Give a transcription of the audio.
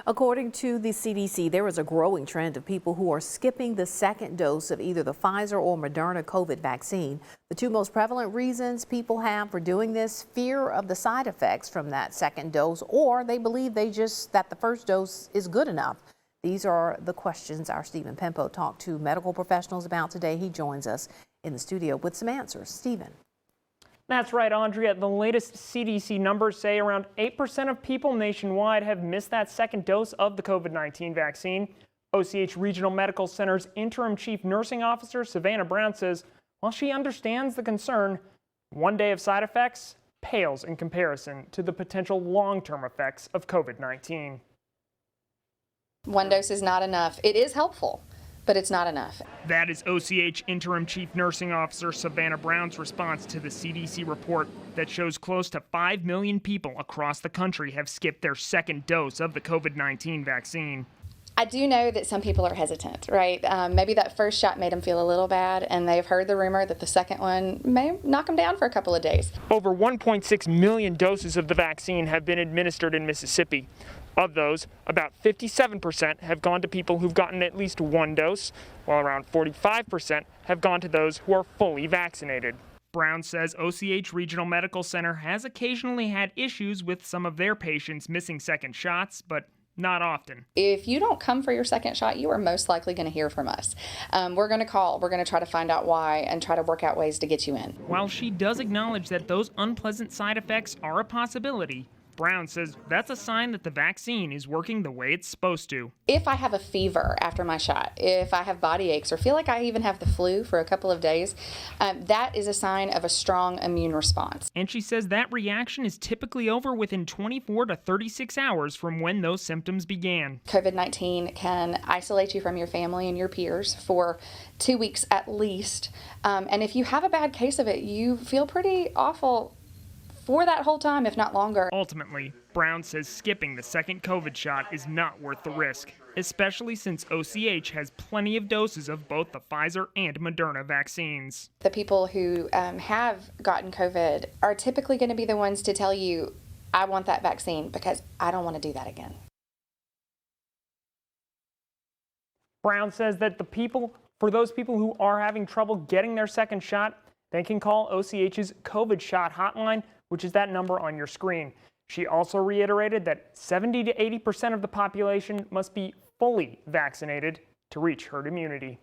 According to the CDC, there is a growing trend of people who are skipping the second dose of either the Pfizer or Moderna COVID vaccine. The two most prevalent reasons people have for doing this: fear of the side effects from that second dose, or they believe that the first dose is good enough. These are the questions our Stephen Pimpo talked to medical professionals about today. He joins us in the studio with some answers. Stephen. That's right, Andrea. The latest CDC numbers say around 8% of people nationwide have missed that second dose of the COVID-19 vaccine. OCH Regional Medical Center's interim chief nursing officer, Savannah Brown, says while she understands the concern, one day of side effects pales in comparison to the potential long-term effects of COVID-19. One dose is not enough. It is helpful, but it's not enough. That is OCH Interim Chief Nursing Officer Savannah Brown's response to the CDC report that shows close to 5 million people across the country have skipped their second dose of the COVID-19 vaccine. I do know that some people are hesitant, right? Maybe that first shot made them feel a little bad, and they've heard the rumor that the second one may knock them down for a couple of days. Over 1.6 million doses of the vaccine have been administered in Mississippi. Of those, about 57% have gone to people who've gotten at least one dose, while around 45% have gone to those who are fully vaccinated. Brown says OCH Regional Medical Center has occasionally had issues with some of their patients missing second shots, but not often. If you don't come for your second shot, you are most likely going to hear from us. We're going to call. We're going to try to find out why and try to work out ways to get you in. While she does acknowledge that those unpleasant side effects are a possibility, Brown says that's a sign that the vaccine is working the way it's supposed to. If I have a fever after my shot, if I have body aches or feel like I even have the flu for a couple of days, that is a sign of a strong immune response. And she says that reaction is typically over within 24 to 36 hours from when those symptoms began. COVID-19 can isolate you from your family and your peers for 2 weeks at least. And if you have a bad case of it, you feel pretty awful for that whole time, if not longer. Ultimately, Brown says skipping the second COVID shot is not worth the risk, especially since OCH has plenty of doses of both the Pfizer and Moderna vaccines. The people who have gotten COVID are typically going to be the ones to tell you, I want that vaccine because I don't want to do that again. Brown says that for those people who are having trouble getting their second shot, they can call OCH's COVID shot hotline, which is that number on your screen. She also reiterated that 70 to 80% of the population must be fully vaccinated to reach herd immunity.